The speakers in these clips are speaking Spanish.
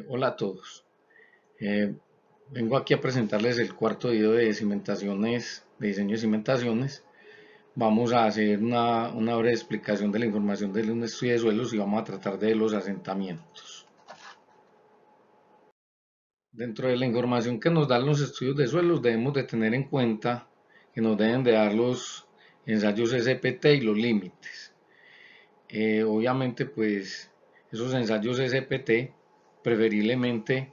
Hola a todos. Eh, Vengo aquí a presentarles el cuarto video de cimentaciones, de diseño de cimentaciones. Vamos a hacer una breve explicación de la información de un estudio de suelos y vamos a tratar de los asentamientos. Dentro de la información que nos dan los estudios de suelos debemos de tener en cuenta que nos deben de dar los ensayos SPT y los límites. Obviamente pues esos ensayos SPT preferiblemente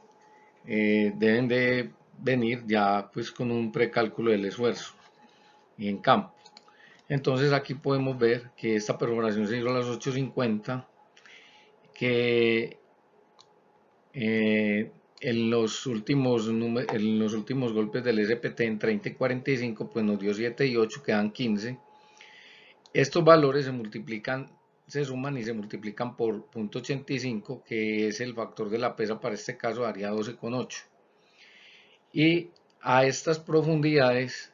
deben de venir ya pues con un precálculo del esfuerzo en campo. Entonces aquí podemos ver que esta perforación se hizo a las 8:50, que en los últimos golpes del SPT en 30 y 45 pues nos dio 7 y 8, quedan 15. Estos valores se multiplican, se suman y se multiplican por 0.85, que es el factor de la pesa, para este caso daría 12,8. Y a estas profundidades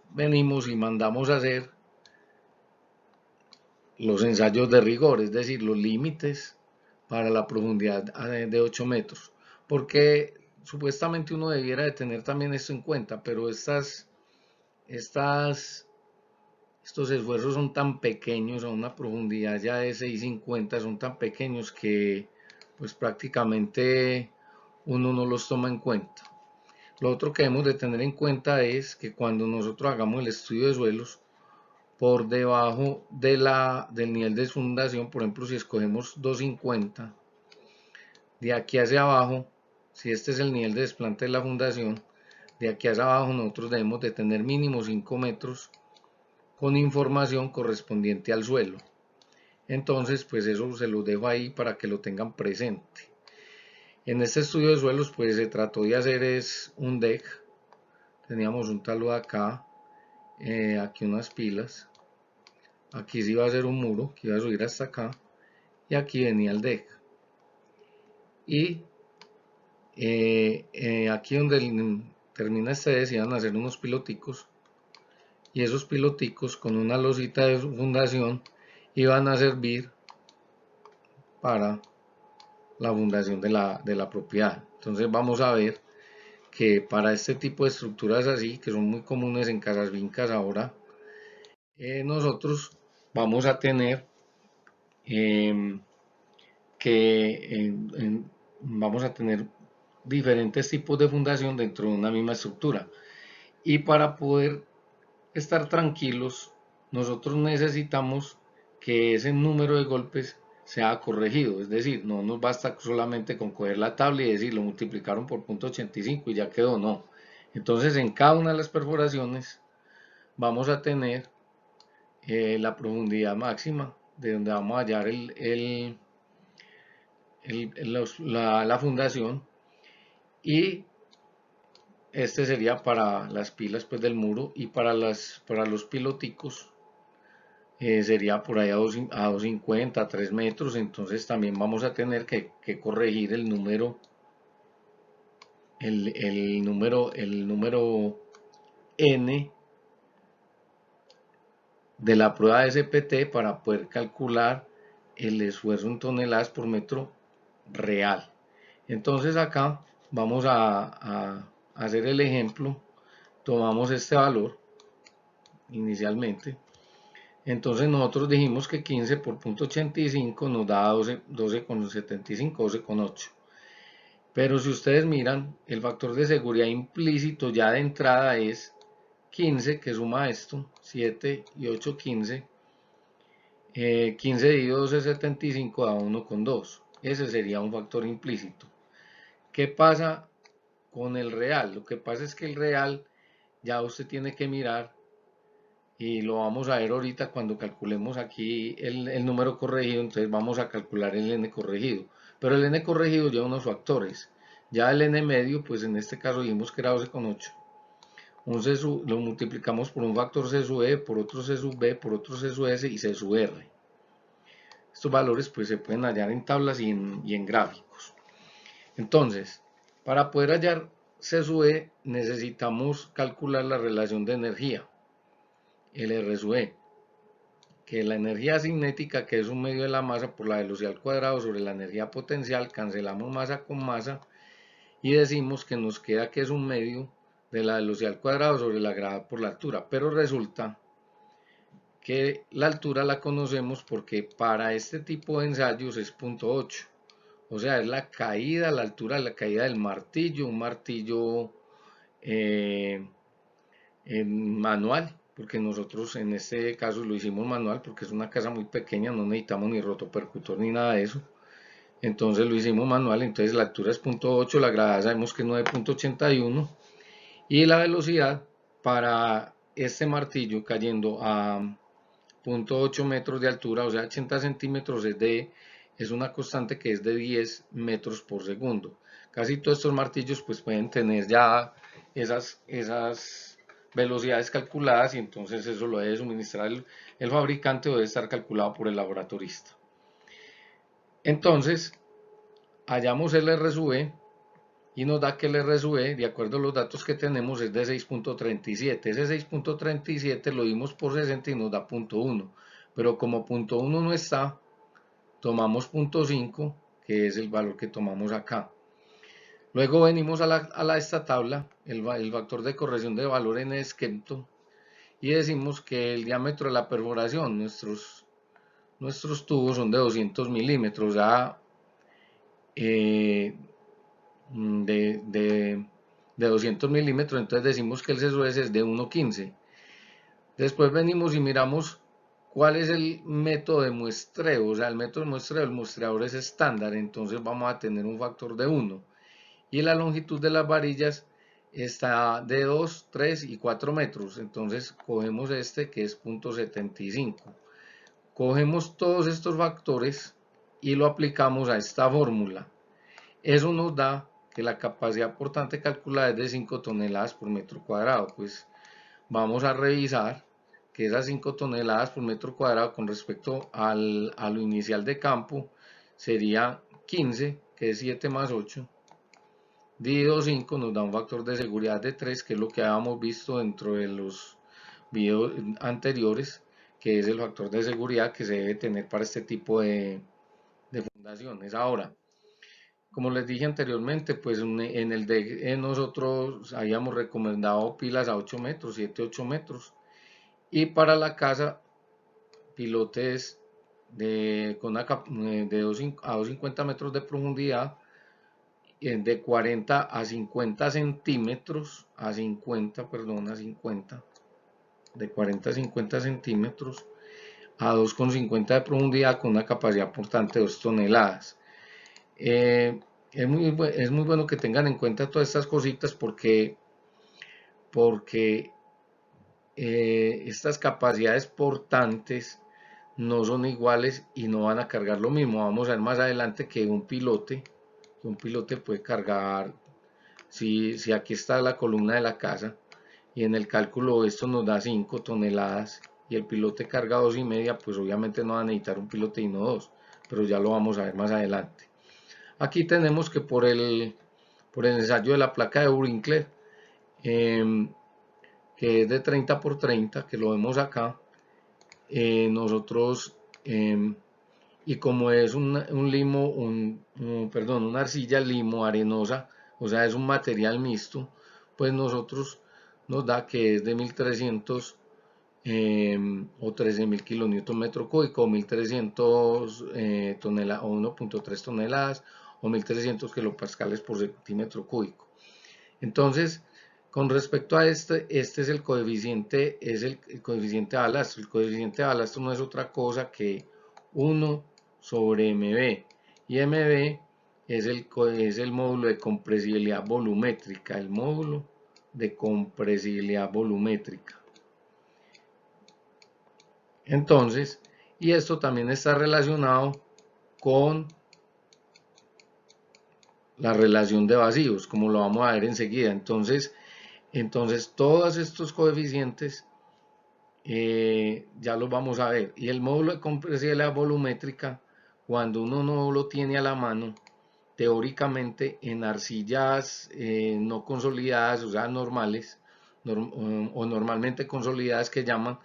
venimos y mandamos a hacer los ensayos de rigor, es decir, los límites para la profundidad de 8 metros, porque supuestamente uno debiera de tener también esto en cuenta, pero estos esfuerzos son tan pequeños, a una profundidad ya de 6,50, son tan pequeños que pues prácticamente uno no los toma en cuenta. Lo otro que debemos de tener en cuenta es que cuando nosotros hagamos el estudio de suelos, por debajo del nivel de fundación, por ejemplo, si escogemos 250, de aquí hacia abajo, si este es el nivel de desplante de la fundación, de aquí hacia abajo nosotros debemos de tener mínimo 5 metros con información correspondiente al suelo. Entonces, pues eso se lo dejo ahí para que lo tengan presente. En este estudio de suelos, pues se trató de hacer un deck. Teníamos un talud acá, aquí unas pilas. Aquí sí iba a ser un muro que iba a subir hasta acá, y aquí venía el deck. Y aquí donde termina este deck iban a hacer unos piloticos, y esos piloticos con una losita de fundación iban a servir para la fundación de la propiedad. Entonces vamos a ver que para este tipo de estructuras así, que son muy comunes en casas fincas ahora, nosotros vamos a tener eh, vamos a tener diferentes tipos de fundación dentro de una misma estructura. Y para poder estar tranquilos, nosotros necesitamos que ese número de golpes sea corregido, es decir, no nos basta solamente con coger la tabla y decir lo multiplicaron por 0.85 y ya quedó, no. Entonces en cada una de las perforaciones vamos a tener la profundidad máxima de donde vamos a hallar la fundación, y este sería para las pilas pues del muro, y para los piloticos sería por ahí a 250, a 3 metros. Entonces también vamos a tener que corregir el número n de la prueba de SPT para poder calcular el esfuerzo en toneladas por metro real. Entonces acá vamos a hacer el ejemplo. Tomamos este valor inicialmente. Entonces nosotros dijimos que 15 por 0.85 nos da 12,75, 12,8. Pero si ustedes miran, el factor de seguridad implícito ya de entrada es 15, que suma esto, 7 y 8, 15. 15 dividido 12,75 da 1,2. Ese sería un factor implícito. ¿Qué pasa con el real? Lo que pasa es que el real ya usted tiene que mirar, y lo vamos a ver ahorita cuando calculemos aquí el número corregido. Entonces vamos a calcular el n corregido, pero el n corregido lleva unos factores. Ya el n medio, pues en este caso dijimos que era 12,8. Lo multiplicamos por un factor c sub e, por otro c sub b, por otro c sub s y c sub r. Estos valores pues se pueden hallar en tablas y en gráficos. Entonces, para poder hallar c sub e necesitamos calcular la relación de energía, el R sub E. que la energía cinética, que es un medio de la masa por la velocidad al cuadrado sobre la energía potencial, cancelamos masa con masa y decimos que nos queda que es un medio de la velocidad al cuadrado sobre la gravedad por la altura. Pero resulta que la altura la conocemos porque para este tipo de ensayos es 0.8. O sea, es la caída, la altura de la caída del martillo, un martillo eh, manual, porque nosotros en este caso lo hicimos manual porque es una casa muy pequeña, no necesitamos ni rotopercutor ni nada de eso. Entonces lo hicimos manual, entonces la altura es 0.8, la gravedad sabemos que es 9.81 y la velocidad para este martillo cayendo a 0.8 metros de altura, o sea 80 centímetros, es una constante que es de 10 metros por segundo. Casi todos estos martillos pues pueden tener ya esas velocidades calculadas y entonces eso lo debe suministrar el fabricante o debe estar calculado por el laboratorista. Entonces hallamos el R sub E y nos da que el R sub E, de acuerdo a los datos que tenemos, es de 6.37. Ese 6.37 lo dimos por 60 y nos da 0.1. Pero como 0.1 no está, tomamos 0.5, que es el valor que tomamos acá. Luego venimos a esta tabla, el factor de corrección de valor en Skepto, y decimos que el diámetro de la perforación, nuestros tubos son de 200 milímetros, o sea, de 200 milímetros, entonces decimos que el CSUS es de 1.15. Después venimos y miramos cuál es el método de muestreo, o sea, el método de muestreo, el muestreador es estándar, entonces vamos a tener un factor de 1. Y la longitud de las varillas está de 2, 3 y 4 metros, entonces cogemos este que es 0.75. Cogemos todos estos factores y lo aplicamos a esta fórmula. Eso nos da que la capacidad portante calculada es de 5 toneladas por metro cuadrado. Pues vamos a revisar que esas 5 toneladas por metro cuadrado con respecto a lo inicial de campo sería 15, que es 7 más 8, dividido 5 nos da un factor de seguridad de 3, que es lo que habíamos visto dentro de los videos anteriores, que es el factor de seguridad que se debe tener para este tipo de fundaciones. Ahora, como les dije anteriormente, pues en el de nosotros habíamos recomendado pilas a 8 metros, 7-8 metros. Y para la casa, pilotes con una, de 250 metros de profundidad, de 40 a 50 centímetros, de 40 a 50 centímetros, a 2,50 de profundidad con una capacidad portante de 2 toneladas. Es muy bueno que tengan en cuenta todas estas cositas porque estas capacidades portantes no son iguales y no van a cargar lo mismo. Vamos a ver más adelante que un pilote puede cargar, si aquí está la columna de la casa y en el cálculo esto nos da 5 toneladas y el pilote carga 2,5, pues obviamente no va a necesitar un pilote y no dos, pero ya lo vamos a ver más adelante. Aquí tenemos que por el ensayo de la placa de Brinkler, que es de 30 por 30, que lo vemos acá, nosotros, y como es un limo, perdón, una arcilla limo arenosa, o sea, es un material mixto, pues nosotros nos da que es de 1300 o 13.000 kilonewton metro cúbico, o 1300 toneladas, o 1.3 toneladas, o 1300 kilopascales por centímetro cúbico. Entonces, con respecto a este es el coeficiente, coeficiente de balastro. El coeficiente de balastro no es otra cosa que 1 sobre MB. Y MB es el módulo de compresibilidad volumétrica, el módulo de compresibilidad volumétrica. Entonces, y esto también está relacionado con la relación de vacíos, como lo vamos a ver enseguida. Entonces todos estos coeficientes ya los vamos a ver. Y el módulo de compresibilidad volumétrica, cuando uno no lo tiene a la mano, teóricamente en arcillas no consolidadas, o sea, normales, o normalmente consolidadas que llaman,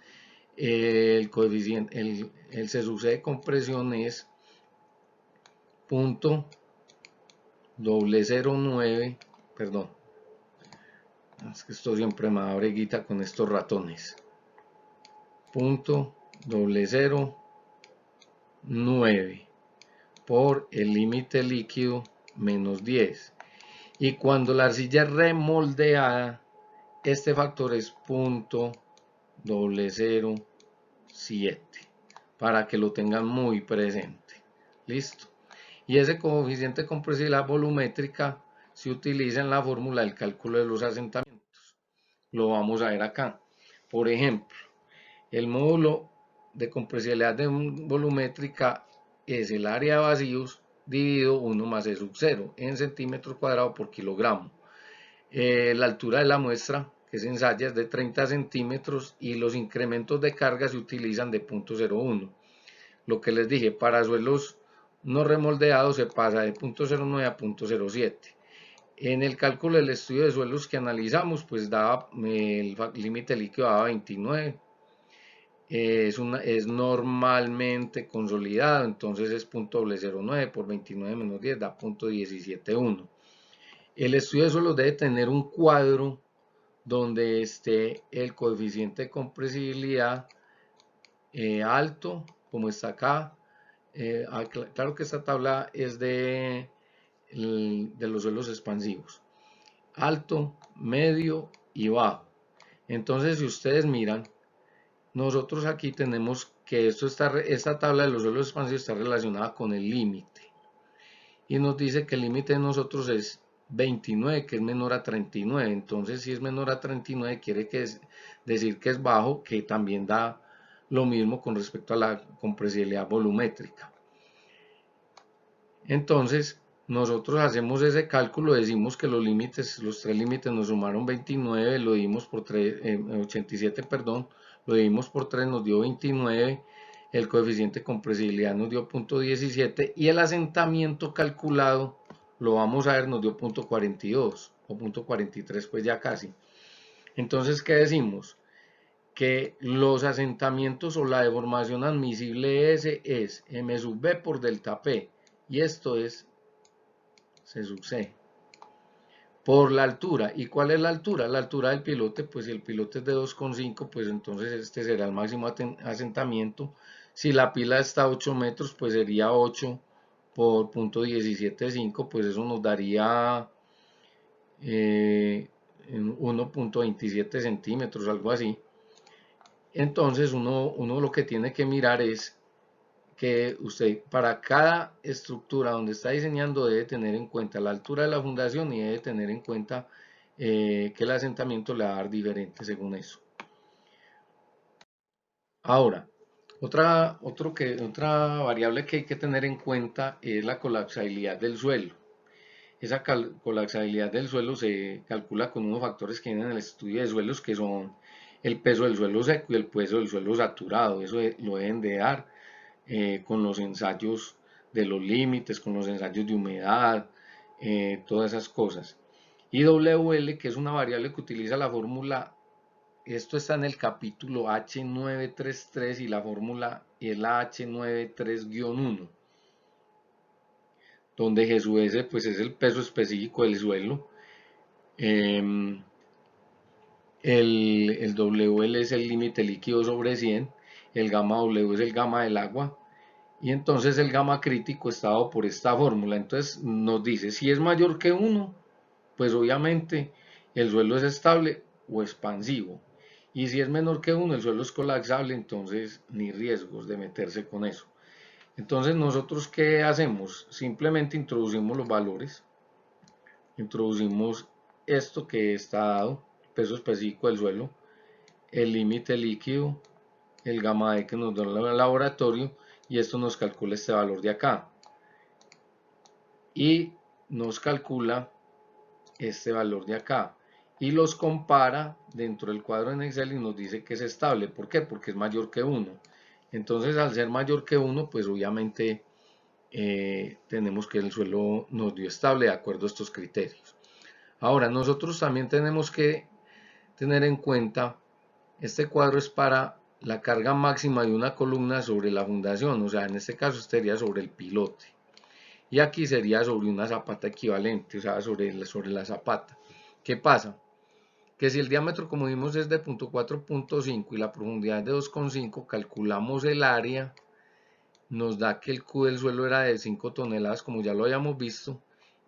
el coeficiente, el CSUC de compresión es 0.009, perdón, es que esto siempre me da breguita con estos ratones, 0.009 por el límite líquido menos 10. Y cuando la arcilla es remoldeada, este factor es 0.007, para que lo tengan muy presente. Listo. Y ese coeficiente de compresibilidad volumétrica se utiliza en la fórmula del cálculo de los asentamientos. Lo vamos a ver acá. Por ejemplo, el módulo de compresibilidad volumétrica es el área de vacíos dividido 1 más E sub 0 en centímetros cuadrados por kilogramo. La altura de la muestra, que es ensaya, es de 30 centímetros y los incrementos de carga se utilizan de 0.01. Lo que les dije, para suelos no remoldeados se pasa de 0.09 a 0.07. En el cálculo del estudio de suelos que analizamos, pues daba el límite líquido daba 29. Es normalmente consolidado, entonces es 0.009 por 29 menos 10 da 0.171. El estudio de suelos debe tener un cuadro donde esté el coeficiente de compresibilidad alto, como está acá. Claro que esta tabla es de los suelos expansivos. Alto, medio y bajo. Entonces, si ustedes miran, nosotros aquí tenemos que esta tabla de los suelos expansivos está relacionada con el límite. Y nos dice que el límite de nosotros es 29, que es menor a 39. Entonces, si es menor a 39, quiere decir que es bajo, que también da lo mismo con respecto a la compresibilidad volumétrica. Entonces, nosotros hacemos ese cálculo, decimos que los tres límites nos sumaron 29, lo dimos por 87, perdón, lo dimos por 3, nos dio 29, el coeficiente de compresibilidad nos dio 0.17 y el asentamiento calculado, lo vamos a ver, nos dio 0.42 o 0.43, pues ya casi. Entonces, ¿qué decimos? Que los asentamientos o la deformación admisible S es M sub B por delta P, y esto es C sub C. Por la altura. ¿Y cuál es la altura? La altura del pilote, pues si el pilote es de 2,5, pues entonces este será el máximo asentamiento. Si la pila está a 8 metros, pues sería 8 por 0.175, pues eso nos daría 1.27 centímetros, algo así. Entonces uno lo que tiene que mirar es que usted para cada estructura donde está diseñando debe tener en cuenta la altura de la fundación y debe tener en cuenta que el asentamiento le va a dar diferente según eso. Ahora, otra variable que hay que tener en cuenta es la colapsabilidad del suelo. Esa colapsabilidad del suelo se calcula con unos factores que vienen en el estudio de suelos, que son el peso del suelo seco y el peso del suelo saturado. Eso lo deben de dar con los ensayos de los límites, con los ensayos de humedad, todas esas cosas. Y WL, que es una variable que utiliza la fórmula, esto está en el capítulo H933 y la fórmula es la H93-1, donde G pues es el peso específico del suelo. El WL es el límite líquido sobre 100, el gamma W es el gamma del agua, y entonces el gamma crítico está dado por esta fórmula. Entonces nos dice, si es mayor que 1, pues obviamente el suelo es estable o expansivo. Y si es menor que 1, el suelo es colapsable, entonces ni riesgos de meterse con eso. Entonces nosotros, ¿qué hacemos? Simplemente introducimos los valores. Introducimos esto que está dado, peso específico del suelo, el límite líquido, el gamma D que nos da el laboratorio, y esto nos calcula este valor de acá. Y nos calcula este valor de acá. Y los compara dentro del cuadro en Excel y nos dice que es estable. ¿Por qué? Porque es mayor que 1. Entonces, al ser mayor que 1, pues obviamente tenemos que el suelo nos dio estable de acuerdo a estos criterios. Ahora, nosotros también tenemos que tener en cuenta, este cuadro es para la carga máxima de una columna sobre la fundación, o sea, en este caso sería sobre el pilote. Y aquí sería sobre una zapata equivalente, o sea, sobre la zapata. ¿Qué pasa? Que si el diámetro, como vimos, es de 4.5 y la profundidad es de 2.5, calculamos el área, nos da que el Q del suelo era de 5 toneladas, como ya lo habíamos visto,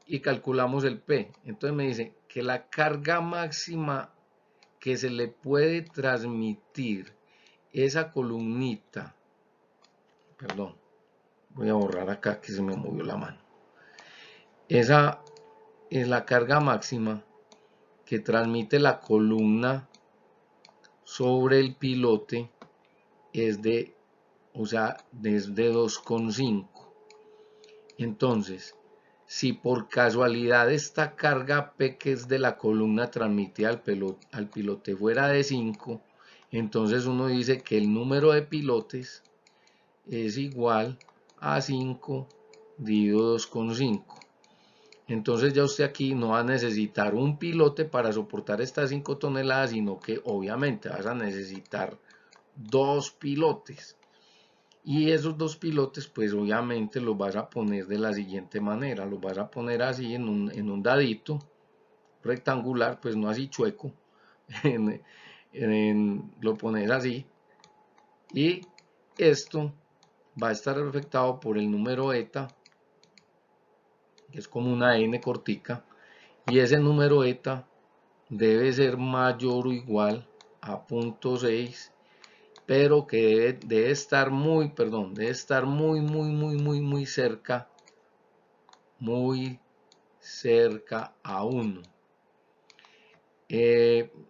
y calculamos el P. Entonces me dice que la carga máxima que se le puede transmitir esa columnita, perdón, voy a borrar acá que se me movió la mano. Esa es la carga máxima que transmite la columna sobre el pilote, es de, o sea, desde 2.5. Entonces, si por casualidad esta carga P que es de la columna transmitida al pilote fuera de 5, entonces uno dice que el número de pilotes es igual a 5 dividido 2.5. Entonces ya usted aquí no va a necesitar un pilote para soportar estas 5 toneladas, sino que obviamente vas a necesitar 2 pilotes. Y esos 2 pilotes pues obviamente los vas a poner de la siguiente manera. Los vas a poner así en un dadito rectangular, pues no así chueco. Lo pones así. Y esto va a estar afectado por el número eta, que es como una n cortica, y ese número eta debe ser mayor o igual a 0.6, pero que debe estar muy cerca a 1.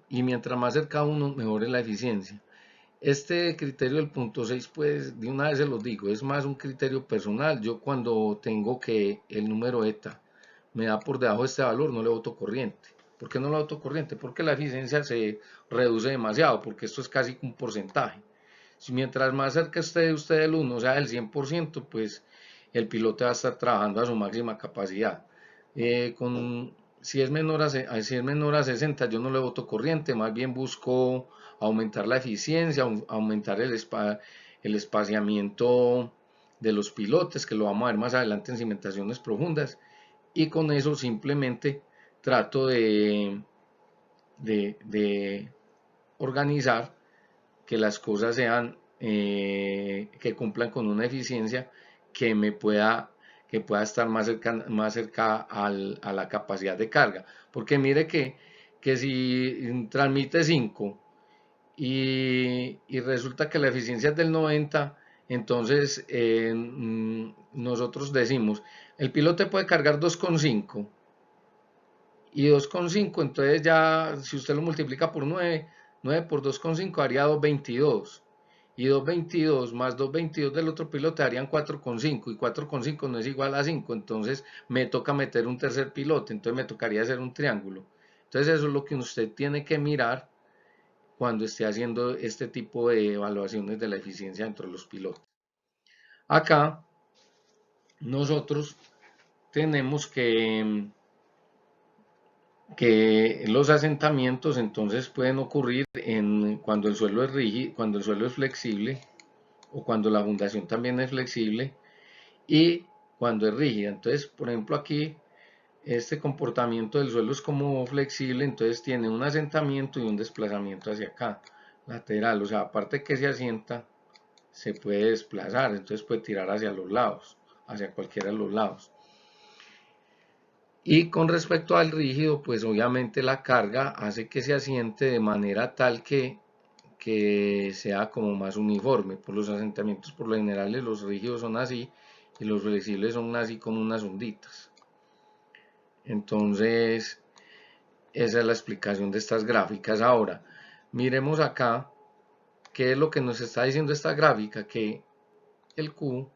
Y mientras más cerca a 1, mejor es la eficiencia. Este criterio del 0.6, pues de una vez se los digo, es más un criterio personal. Yo cuando tengo que el número eta me da por debajo de este valor, no le boto corriente. ¿Por qué no le boto corriente? Porque la eficiencia se reduce demasiado, porque esto es casi un porcentaje. Si mientras más cerca esté de usted del 1, o sea, del 100%, pues el piloto va a estar trabajando a su máxima capacidad. Si es menor a 60, yo no le boto corriente, más bien busco aumentar la eficiencia, aumentar el espaciamiento de los pilotes, que lo vamos a ver más adelante en cimentaciones profundas, y con eso simplemente trato de organizar que las cosas sean, que cumplan con una eficiencia que que pueda estar más cerca a la capacidad de carga. Porque mire que si transmite 5 y resulta que la eficiencia es del 90, entonces nosotros decimos, el piloto puede cargar 2.5 y 2.5, entonces ya si usted lo multiplica por 9, 9 por 2.5 haría 2.22. Y 2.22 más 2.22 del otro pilote harían 4.5. Y 4.5 no es igual a 5. Entonces me toca meter un tercer pilote. Entonces me tocaría hacer un triángulo. Entonces eso es lo que usted tiene que mirar cuando esté haciendo este tipo de evaluaciones de la eficiencia dentro de los pilotos. Acá nosotros tenemos que los asentamientos entonces pueden ocurrir cuando el suelo es rígido, cuando el suelo es flexible o cuando la fundación también es flexible y cuando es rígida. Entonces, por ejemplo, aquí este comportamiento del suelo es como flexible, entonces tiene un asentamiento y un desplazamiento hacia acá, lateral, o sea, aparte que se asienta, se puede desplazar, entonces puede tirar hacia los lados, hacia cualquiera de los lados. Y con respecto al rígido, pues obviamente la carga hace que se asiente de manera tal que sea como más uniforme. Por los asentamientos por lo general los rígidos son así y los flexibles son así como unas onditas. Entonces, esa es la explicación de estas gráficas. Ahora, miremos acá qué es lo que nos está diciendo esta gráfica, que el Q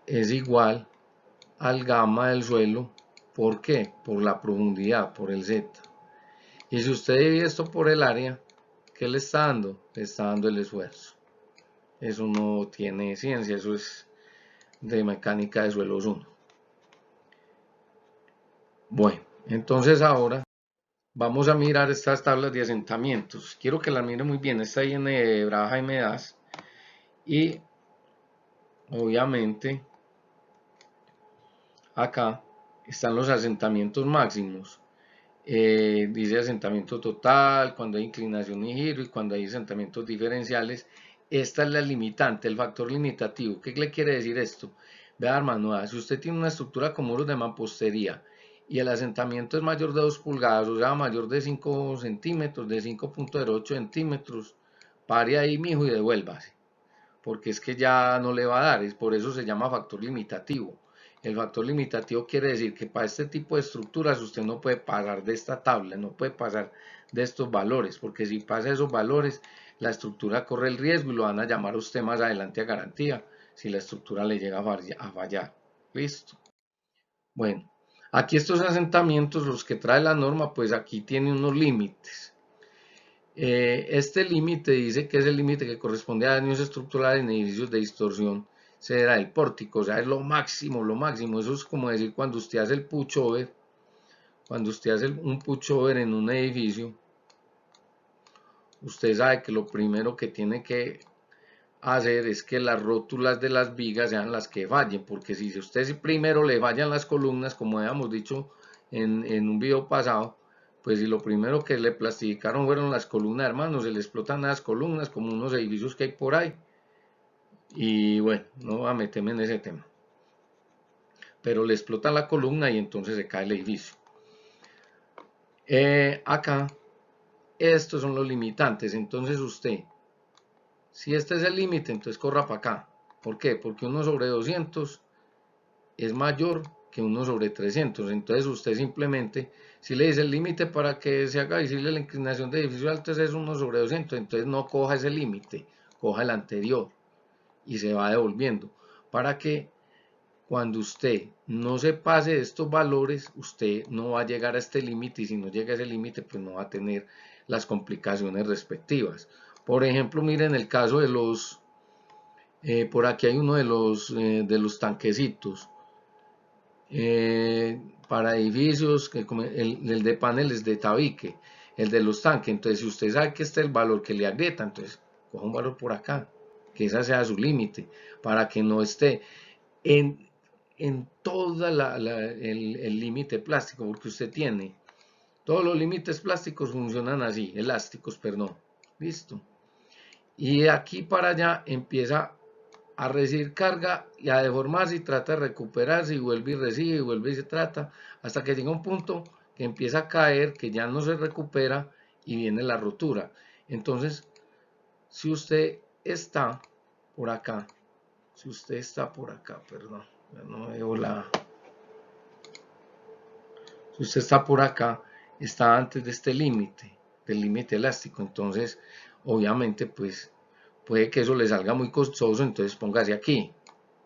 es igual al gamma del suelo. ¿Por qué? Por la profundidad, por el Z. Y si usted divide esto por el área, ¿qué le está dando? Le está dando el esfuerzo. Eso no tiene ciencia, eso es de mecánica de suelos 1. Bueno, entonces ahora vamos a mirar estas tablas de asentamientos. Quiero que las mire muy bien. Esta viene de Braja y Medas. Y obviamente acá están los asentamientos máximos. Dice asentamiento total, cuando hay inclinación y giro y cuando hay asentamientos diferenciales. Esta es la limitante, el factor limitativo. ¿Qué le quiere decir esto? Vea, hermano, si usted tiene una estructura con muros de mampostería y el asentamiento es mayor de 2 pulgadas, o sea, mayor de 5 centímetros, de 5,08 centímetros, pare ahí, mijo, y devuélvase, porque es que ya no le va a dar, es por eso se llama factor limitativo. El factor limitativo quiere decir que para este tipo de estructuras usted no puede pasar de esta tabla, no puede pasar de estos valores, porque si pasa esos valores, la estructura corre el riesgo y lo van a llamar a usted más adelante a garantía, si la estructura le llega a fallar. Listo. Bueno, aquí estos asentamientos, los que trae la norma, pues aquí tiene unos límites. Este límite dice que es el límite que corresponde a daños estructurales en edificios de distorsión severa del pórtico, o sea, es lo máximo, lo máximo. Eso es como decir cuando usted hace el pushover, cuando usted hace un pushover en un edificio, usted sabe que lo primero que tiene que hacer es que las rótulas de las vigas sean las que fallen, porque si a usted primero le fallan las columnas, como habíamos dicho en un video pasado, pues si lo primero que le plastificaron fueron las columnas, hermanos, se le explotan las columnas como unos edificios que hay por ahí. Y bueno, no voy a meterme en ese tema. Pero le explota la columna y entonces se cae el edificio. Acá, estos son los limitantes. Entonces usted, si este es el límite, entonces corra para acá. ¿Por qué? Porque 1 sobre 200 es mayor que 1 sobre 300. Entonces usted simplemente, si le dice el límite para que se haga visible la inclinación de edificio alto es 1 sobre 200, entonces no coja ese límite, coja el anterior y se va devolviendo. Para que cuando usted no se pase de estos valores, usted no va a llegar a este límite y si no llega a ese límite, pues no va a tener las complicaciones respectivas. Por ejemplo, miren el caso de los, por aquí hay uno de los tanquecitos. Para edificios, el de paneles de tabique, el de los tanques. Entonces, si usted sabe que este es el valor que le agrieta, entonces coja un valor por acá, que ese sea su límite, para que no esté en todo el límite plástico, porque usted tiene, todos los límites plásticos funcionan así, elásticos, perdón. Listo. Y de aquí para allá empieza a recibir carga y a deformarse y trata de recuperarse y vuelve y recibe y vuelve y se trata hasta que llega un punto que empieza a caer, que ya no se recupera y viene la rotura. Entonces, si usted está por acá, si usted está por acá, perdón, ya no veo si usted está por acá, está antes de este límite, del límite elástico, entonces, obviamente, pues, puede que eso le salga muy costoso, entonces póngase aquí.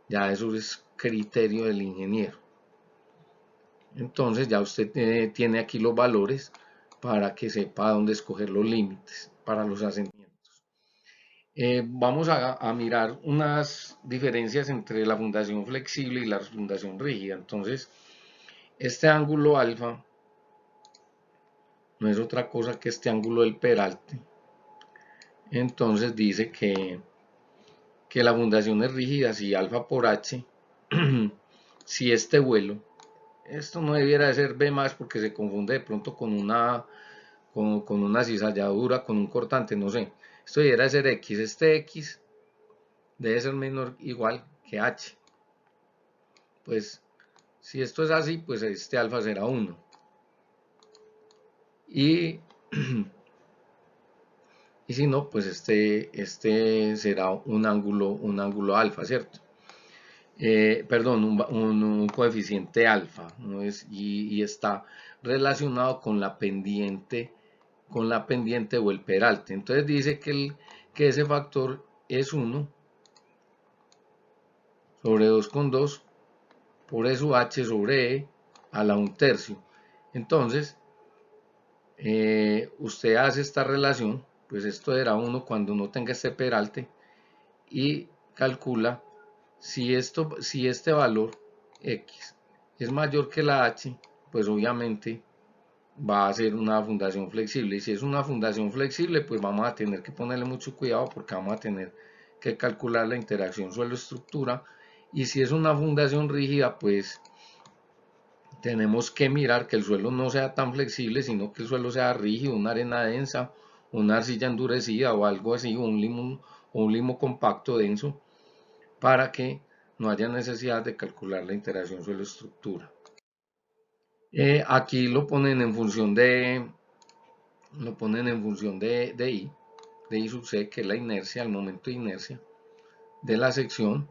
Ya eso es criterio del ingeniero. Entonces ya usted tiene aquí los valores para que sepa dónde escoger los límites para los asentamientos. Vamos a mirar unas diferencias entre la fundación flexible y la fundación rígida. Entonces, este ángulo alfa no es otra cosa que este ángulo del peralte. Entonces dice que la fundación es rígida si alfa por h, si este vuelo, esto no debiera de ser B más porque se confunde de pronto con una cizalladura, con un cortante, no sé. Esto debiera de ser X. Este X debe ser menor igual que H. Pues si esto es así, pues este alfa será 1. Y, y si no, pues este será un ángulo alfa, ¿cierto? Perdón, un coeficiente alfa, ¿no? Y está relacionado con la pendiente o el peralte. Entonces dice que ese factor es 1 sobre 2,2 por eso h sobre e a la 1/3. Entonces, usted hace esta relación, pues esto era 1 cuando no tenga este peralte y calcula si este valor x es mayor que la h, pues obviamente va a ser una fundación flexible. Y si es una fundación flexible, pues vamos a tener que ponerle mucho cuidado porque vamos a tener que calcular la interacción suelo-estructura. Y si es una fundación rígida, pues tenemos que mirar que el suelo no sea tan flexible, sino que el suelo sea rígido, una arena densa, una arcilla endurecida o algo así, o un limo compacto denso, para que no haya necesidad de calcular la interacción suelo-estructura. Aquí lo ponen en función de I sub C, que es la inercia, el momento de inercia de la sección.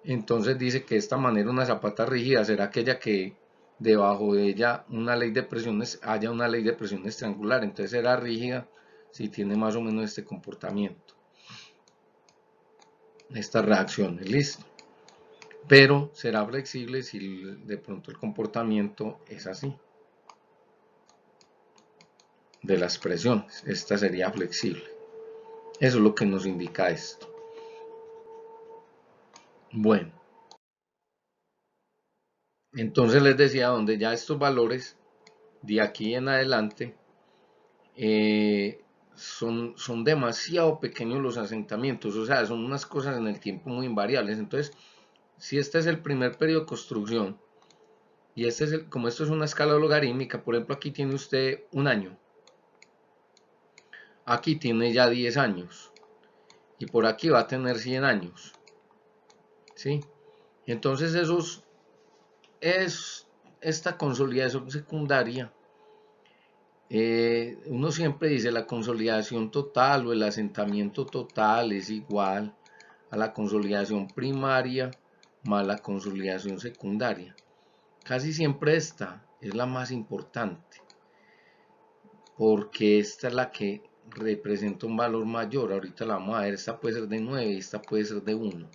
Entonces dice que de esta manera una zapata rígida será aquella que debajo de ella haya una ley de presiones triangular. Entonces será rígida si tiene más o menos este comportamiento, estas reacciones, listo. Pero será flexible si de pronto el comportamiento es así, de las presiones. Esta sería flexible. Eso es lo que nos indica esto. Bueno, entonces les decía, donde ya estos valores de aquí en adelante son demasiado pequeños los asentamientos, o sea, son unas cosas en el tiempo muy invariables. Entonces, si este es el primer periodo de construcción y este es como esto es una escala logarítmica, por ejemplo, aquí tiene usted un año, aquí tiene ya 10 años y por aquí va a tener 100 años, ¿sí? Entonces, esta consolidación secundaria. Uno siempre dice la consolidación total o el asentamiento total es igual a la consolidación primaria más la consolidación secundaria. Casi siempre esta es la más importante porque esta es la que representa un valor mayor. Ahorita la vamos a ver, esta puede ser de 9 y esta puede ser de 1.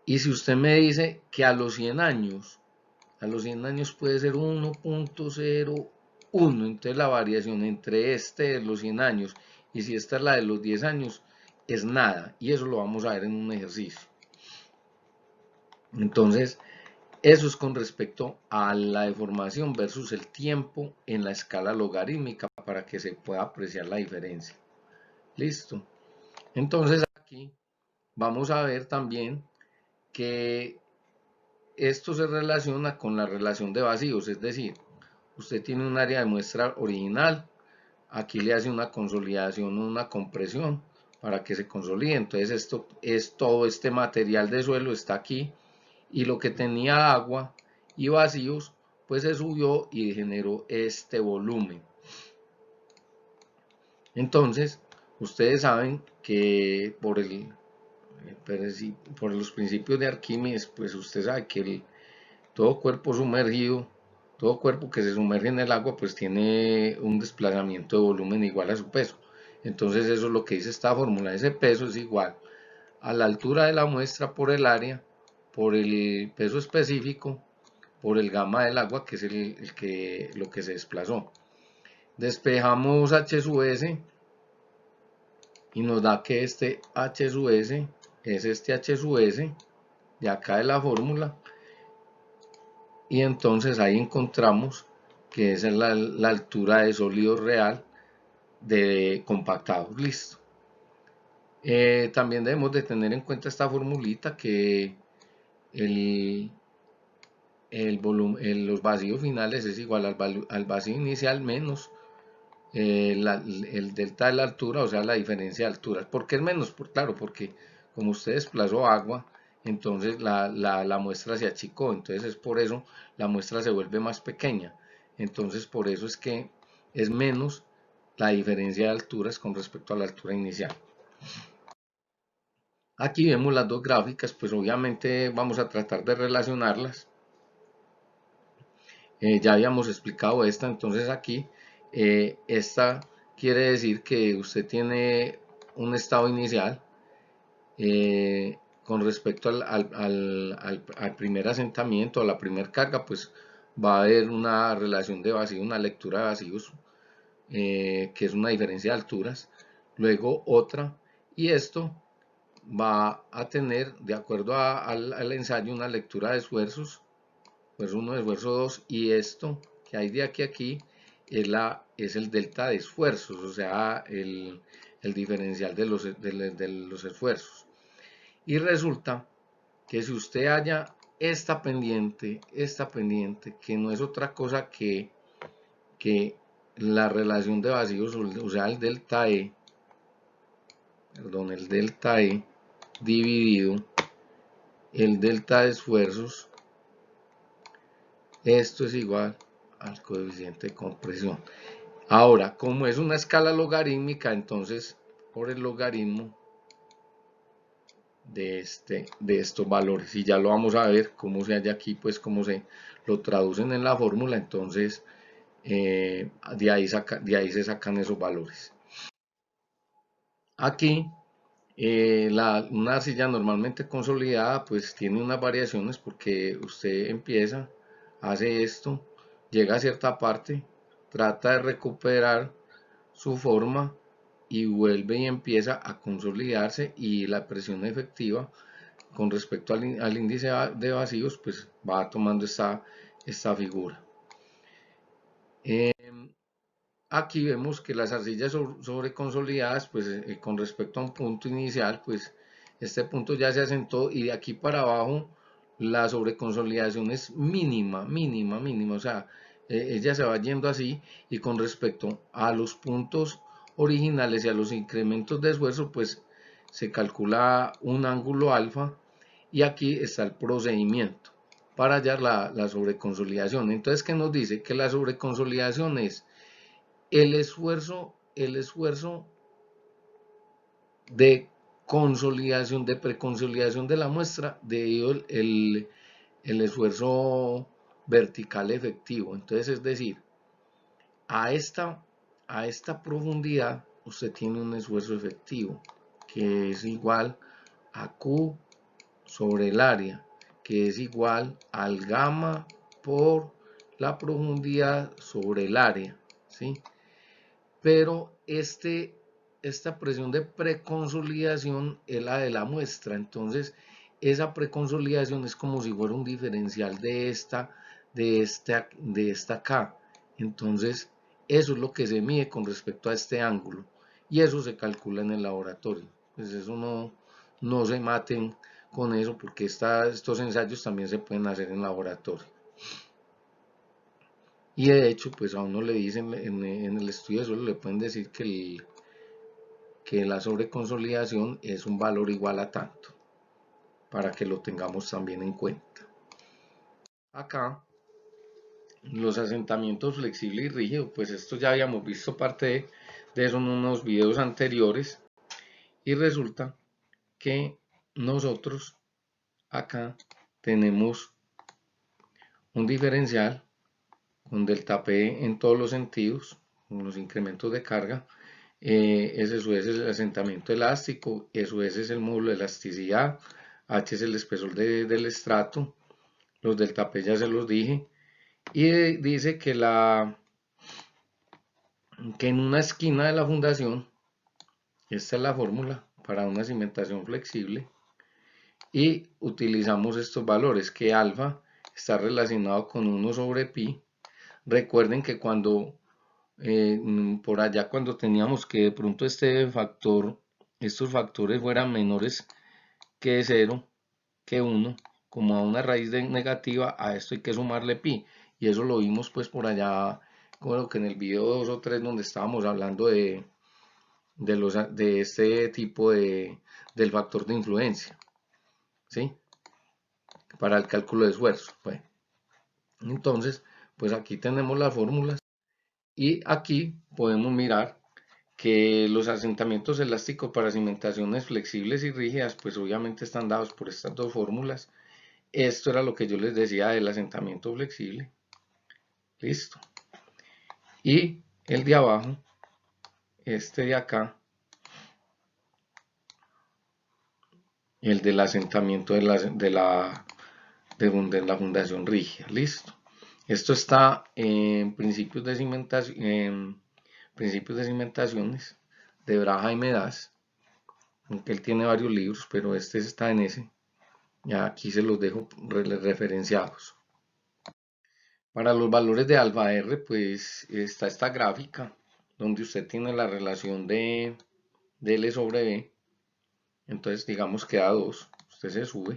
Y si usted me dice que a los 100 años puede ser 1.01, entonces la variación entre este de los 100 años y si esta es la de los 10 años es nada, y eso lo vamos a ver en un ejercicio. Entonces, eso es con respecto a la deformación versus el tiempo en la escala logarítmica para que se pueda apreciar la diferencia. Listo. Entonces aquí vamos a ver también que esto se relaciona con la relación de vacíos, es decir, usted tiene un área de muestra original, aquí le hace una consolidación o una compresión para que se consolide. Entonces esto es todo este material de suelo está aquí y lo que tenía agua y vacíos pues se subió y generó este volumen. Entonces ustedes saben que por los principios de Arquímedes, pues usted sabe que todo cuerpo sumergido, todo cuerpo que se sumerge en el agua, pues tiene un desplazamiento de volumen igual a su peso. Entonces eso es lo que dice esta fórmula. Ese peso es igual a la altura de la muestra por el área, por el peso específico, por el gamma del agua, que es lo que se desplazó. Despejamos H sub S y nos da que este H sub S es este H sub S de acá de la fórmula. Y entonces ahí encontramos que esa es la altura de sólido real de compactados. Listo. También debemos de tener en cuenta esta formulita que los vacíos finales es igual al vacío inicial menos el delta de la altura, o sea la diferencia de alturas. ¿Por qué es menos? Claro, porque como usted desplazó agua, entonces la muestra se achicó, entonces es por eso la muestra se vuelve más pequeña. Entonces por eso es que es menos la diferencia de alturas con respecto a la altura inicial. Aquí vemos las dos gráficas, pues obviamente vamos a tratar de relacionarlas. Ya habíamos explicado esta, entonces aquí esta quiere decir que usted tiene un estado inicial con respecto al primer asentamiento, a la primera carga, pues va a haber una relación de vacío, una lectura de vacíos, que es una diferencia de alturas, luego otra, y esto va a tener, de acuerdo al ensayo, una lectura de esfuerzos, esfuerzo 1, esfuerzo 2, y esto que hay de aquí a aquí es el delta de esfuerzos, o sea, el diferencial de los esfuerzos. Y resulta que si usted halla esta pendiente, que no es otra cosa que la relación de vacíos, o sea, el delta E, perdón, el delta E dividido el delta de esfuerzos, esto es igual al coeficiente de compresión. Ahora, como es una escala logarítmica, entonces por el logaritmo de estos valores, y ya lo vamos a ver cómo se halla aquí, pues cómo se lo traducen en la fórmula, entonces de ahí se sacan esos valores. Aquí una arcilla normalmente consolidada pues tiene unas variaciones porque usted empieza, hace esto, llega a cierta parte, trata de recuperar su forma y vuelve y empieza a consolidarse, y la presión efectiva con respecto al índice de vacíos pues va tomando esta figura. Aquí vemos que las arcillas sobreconsolidadas, pues con respecto a un punto inicial, pues este punto ya se asentó, y de aquí para abajo la sobreconsolidación es mínima, mínima, mínima, o sea, ella se va yendo así, y con respecto a los puntos originales y a los incrementos de esfuerzo, pues se calcula un ángulo alfa, y aquí está el procedimiento para hallar la sobreconsolidación. Entonces, ¿qué nos dice? Que la sobreconsolidación es el esfuerzo de consolidación, de preconsolidación de la muestra, debido el esfuerzo vertical efectivo. Entonces, es decir, a esta profundidad usted tiene un esfuerzo efectivo que es igual a Q sobre el área, que es igual al gamma por la profundidad sobre el área, ¿sí? Pero esta presión de preconsolidación es la de la muestra. Entonces esa preconsolidación es como si fuera un diferencial de esta acá. Entonces eso es lo que se mide con respecto a este ángulo, y eso se calcula en el laboratorio. Pues eso no se maten con eso, porque estos ensayos también se pueden hacer en laboratorio. Y de hecho, pues a uno le dicen en el estudio de suelo, le pueden decir que la sobreconsolidación es un valor igual a tanto, para que lo tengamos también en cuenta. Acá, los asentamientos flexible y rígido, pues esto ya habíamos visto parte de eso en unos videos anteriores, y resulta que nosotros acá tenemos un diferencial con delta P en todos los sentidos, con los incrementos de carga. Eso es el asentamiento elástico, eso es el módulo de elasticidad, H es el espesor del estrato, los delta P ya se los dije, y dice que en una esquina de la fundación, esta es la fórmula para una cimentación flexible, y utilizamos estos valores, que alfa está relacionado con 1 sobre pi. Recuerden que por allá cuando teníamos que de pronto estos factores fueran menores que 0, que 1, como a una raíz negativa, a esto hay que sumarle pi, y eso lo vimos pues por allá, como que en el video 2 o 3 donde estábamos hablando de este tipo del factor de influencia, ¿sí? Para el cálculo de esfuerzo. Bueno, entonces, pues aquí tenemos las fórmulas, y aquí podemos mirar que los asentamientos elásticos para cimentaciones flexibles y rígidas, pues obviamente están dados por estas dos fórmulas. Esto era lo que yo les decía del asentamiento flexible. Listo. Y el de abajo, este de acá, el del asentamiento de la fundación rígida. Listo. Esto está en principios de cimentaciones de Braja y Medas, aunque él tiene varios libros, pero este está en ese. Ya aquí se los dejo referenciados. Para los valores de alfa R, pues está esta gráfica donde usted tiene la relación de L sobre B. Entonces, digamos que a 2, usted se sube.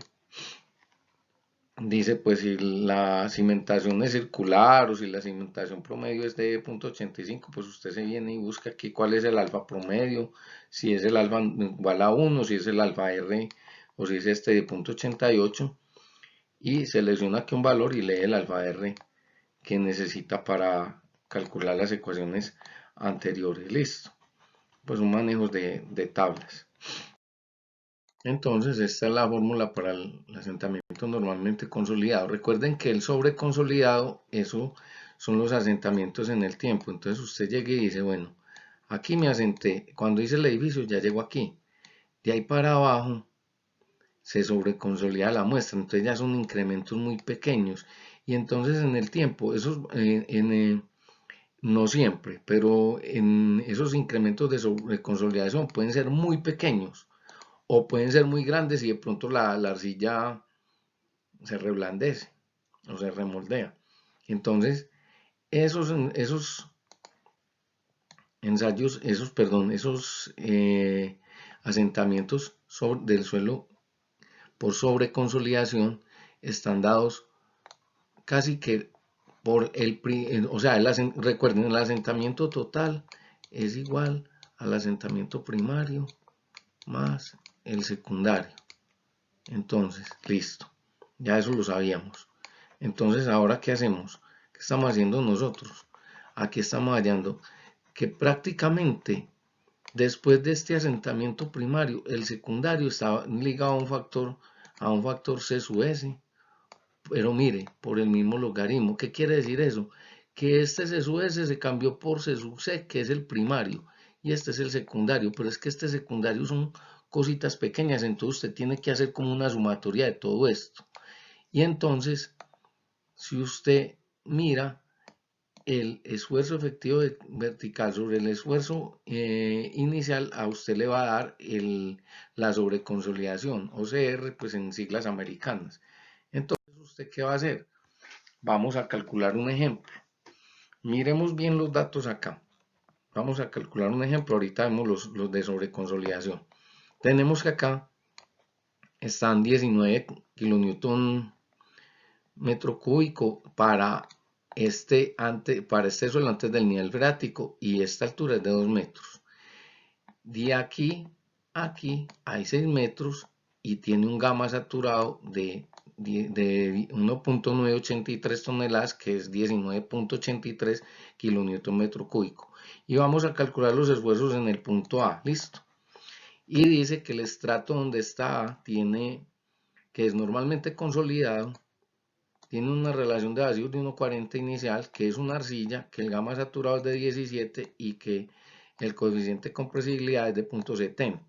Dice, pues si la cimentación es circular o si la cimentación promedio es de 0.85, pues usted se viene y busca aquí cuál es el alfa promedio, si es el alfa igual a 1, si es el alfa R o si es este de 0.88, y selecciona aquí un valor y lee el alfa R que necesita para calcular las ecuaciones anteriores. Listo. Pues un manejo de tablas. Entonces, esta es la fórmula para el asentamiento normalmente consolidado. Recuerden que el sobreconsolidado, eso son los asentamientos en el tiempo. Entonces, usted llega y dice, bueno, aquí me asenté. Cuando hice el edificio, ya llegó aquí. De ahí para abajo, se sobreconsolida la muestra. Entonces, ya son incrementos muy pequeños. Y entonces, en el tiempo, esos, no siempre, pero en esos incrementos de sobreconsolidación pueden ser muy pequeños o pueden ser muy grandes y de pronto la arcilla se reblandece o se remoldea. Entonces, esos ensayos, esos asentamientos del suelo por sobreconsolidación están dados casi que por o sea, recuerden, el asentamiento total es igual al asentamiento primario más el secundario. Entonces, listo. Ya eso lo sabíamos. Entonces, ¿ahora qué hacemos? ¿Qué estamos haciendo nosotros? Aquí estamos hallando que prácticamente después de este asentamiento primario, el secundario está ligado a un factor C sub S, pero mire, por el mismo logaritmo. ¿Qué quiere decir eso? Que este C sub S se cambió por C sub C, que es el primario, y este es el secundario, pero es que este secundario son cositas pequeñas, entonces usted tiene que hacer como una sumatoria de todo esto. Y entonces, si usted mira el esfuerzo efectivo vertical sobre el esfuerzo inicial, a usted le va a dar la sobreconsolidación, OCR, pues en siglas americanas. Entonces, ¿usted qué va a hacer? Vamos a calcular un ejemplo. Miremos bien los datos acá. Vamos a calcular un ejemplo. Ahorita vemos los de sobreconsolidación. Tenemos que acá están 19 kilonewton metro cúbico para para este suelo antes del nivel freático y esta altura es de 2 metros. De aquí a aquí hay 6 metros y tiene un gamma saturado de 1.983 toneladas, que es 19.83 kilonewton metro cúbico. Y vamos a calcular los esfuerzos en el punto A, listo. Y dice que el estrato donde está tiene, que es normalmente consolidado, tiene una relación de vacíos de 1.40 inicial, que es una arcilla, que el gamma saturado es de 17 y que el coeficiente de compresibilidad es de 0.70.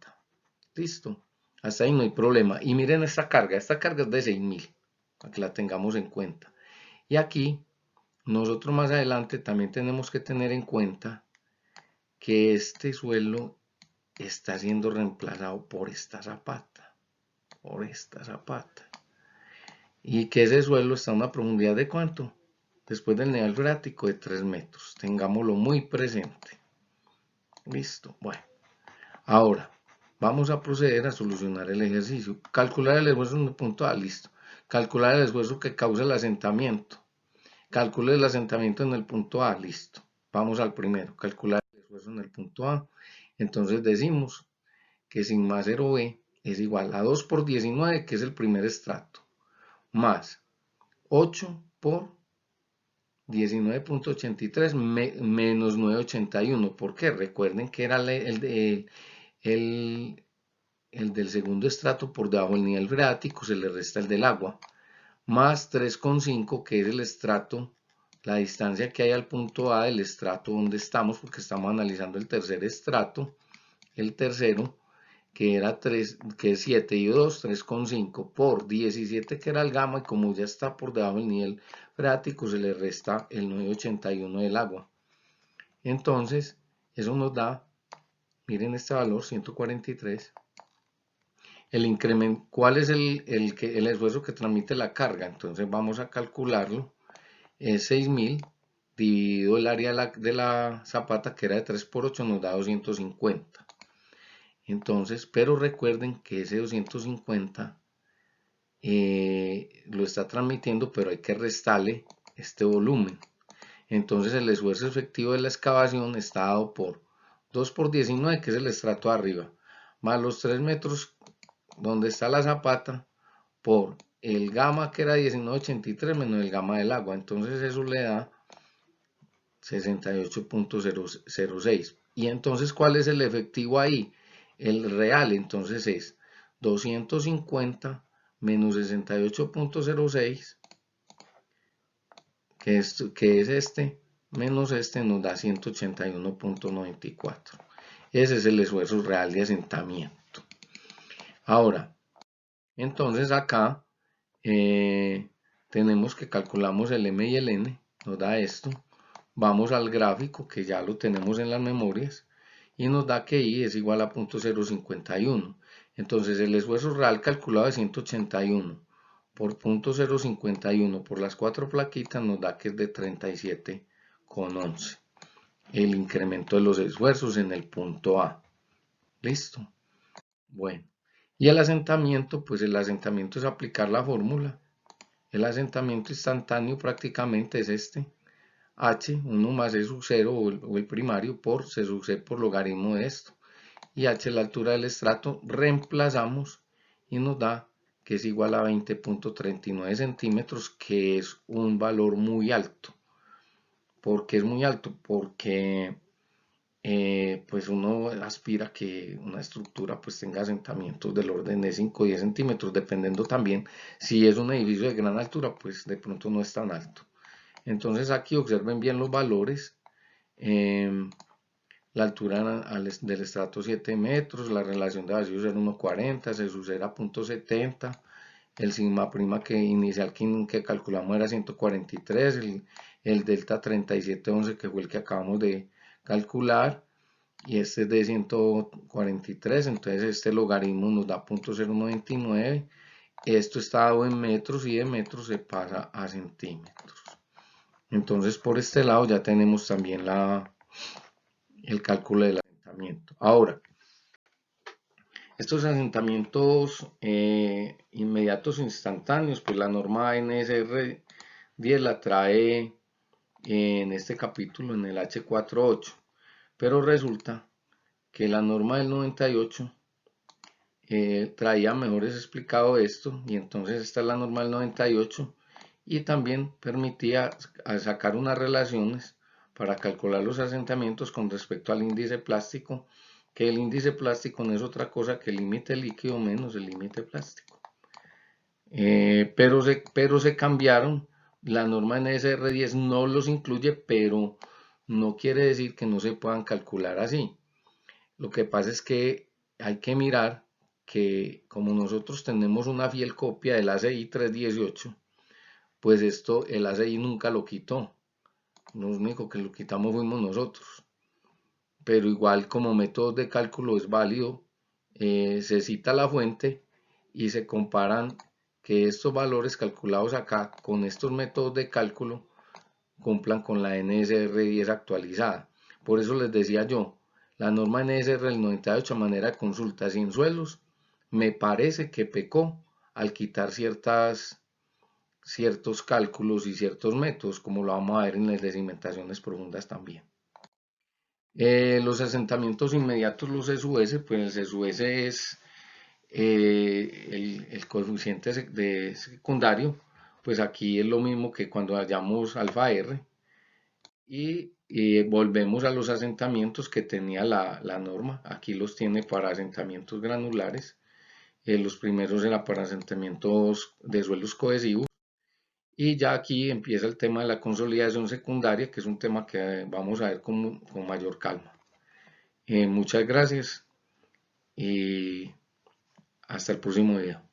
Listo. Hasta ahí no hay problema. Y miren esta carga es de 6.000, para que la tengamos en cuenta. Y aquí, nosotros más adelante también tenemos que tener en cuenta que este suelo está siendo reemplazado por esta zapata. Y que ese suelo está a una profundidad de ¿cuánto? Después del nivel freático de 3 metros. Tengámoslo muy presente. Listo. Bueno, ahora vamos a proceder a solucionar el ejercicio. Calcular el esfuerzo en el punto A. Listo. Calcular el esfuerzo que causa el asentamiento. Calcule el asentamiento en el punto A. Listo. Vamos al primero. Calcular el esfuerzo en el punto A. Entonces decimos que sigma 0B es igual a 2 por 19, que es el primer estrato, más 8 por 19.83 menos 981. ¿Por qué? Recuerden que era el del segundo estrato por debajo del nivel freático, se le resta el del agua, más 3,5, que es el estrato, la distancia que hay al punto A del estrato donde estamos, porque estamos analizando el tercer estrato, el tercero, que era 3, que es 7 y 2, 3,5 por 17, que era el gamma, y como ya está por debajo del nivel freático, se le resta el 981 del agua. Entonces, eso nos da, miren este valor, 143. El incremento, ¿cuál es el esfuerzo que transmite la carga? Entonces vamos a calcularlo. es 6.000 dividido el área de la zapata, que era de 3 por 8, nos da 250. Entonces, pero recuerden que ese 250 lo está transmitiendo, pero hay que restarle este volumen. Entonces el esfuerzo efectivo de la excavación está dado por 2 por 19, que es el estrato de arriba, más los 3 metros donde está la zapata, por el gamma, que era 1983, menos el gamma del agua. Entonces eso le da 68.06. Y entonces, ¿cuál es el efectivo ahí? El real, entonces es 250 menos 68.06, que es este, menos este, nos da 181.94. Ese es el esfuerzo real de asentamiento. Ahora, entonces acá tenemos que calculamos el M y el N, nos da esto. Vamos al gráfico, que ya lo tenemos en las memorias, y nos da que I es igual a 0.051. Entonces el esfuerzo real calculado de 181 por 0.051 por las 4 plaquitas nos da que es de 37,11. El incremento de los esfuerzos en el punto A. ¿Listo? Bueno. Y el asentamiento, pues el asentamiento es aplicar la fórmula. El asentamiento instantáneo prácticamente es este. H, 1 más E sub 0 o el primario por C sub C por logaritmo de esto. Y H, la altura del estrato, reemplazamos y nos da que es igual a 20.39 centímetros, que es un valor muy alto. ¿Por qué es muy alto? Porque pues uno aspira a que una estructura pues tenga asentamientos del orden de 5 o 10 centímetros, dependiendo también si es un edificio de gran altura, pues de pronto no es tan alto. Entonces aquí observen bien los valores. La altura del estrato 7 metros, la relación de vacíos era 1,40, se suceda 0.70, el sigma prima inicial que calculamos era 143, el delta 3711, que fue el que acabamos de calcular, y este es de 143, entonces este logaritmo nos da 0.099. Esto está dado en metros y de metros se pasa a centímetros. Entonces por este lado ya tenemos también el cálculo del asentamiento. Ahora, estos asentamientos inmediatos instantáneos, pues la norma NSR 10 la trae en este capítulo en el H48, pero resulta que la norma del 98 traía mejores explicado esto, y entonces esta es la norma del 98 y también permitía sacar unas relaciones para calcular los asentamientos con respecto al índice plástico, que el índice plástico no es otra cosa que el límite líquido menos el límite plástico. Pero se cambiaron, la norma NSR10 no los incluye, pero no quiere decir que no se puedan calcular así. Lo que pasa es que hay que mirar que como nosotros tenemos una fiel copia del ACI 318, pues esto el ACI nunca lo quitó. Lo único que lo quitamos fuimos nosotros. Pero igual como método de cálculo es válido, se cita la fuente y se comparan que estos valores calculados acá con estos métodos de cálculo cumplan con la NSR10 actualizada. Por eso les decía yo, la norma NSR del 98 a manera de consultas y en suelos me parece que pecó al quitar ciertos cálculos y ciertos métodos, como lo vamos a ver en las sedimentaciones profundas también. Los asentamientos inmediatos, los SUS, pues el SUS es el coeficiente de secundario, pues aquí es lo mismo que cuando hallamos alfa R, y volvemos a los asentamientos que tenía la norma. Aquí los tiene para asentamientos granulares, los primeros eran para asentamientos de suelos cohesivos, y ya aquí empieza el tema de la consolidación secundaria, que es un tema que vamos a ver con mayor calma. Muchas gracias y hasta el próximo video.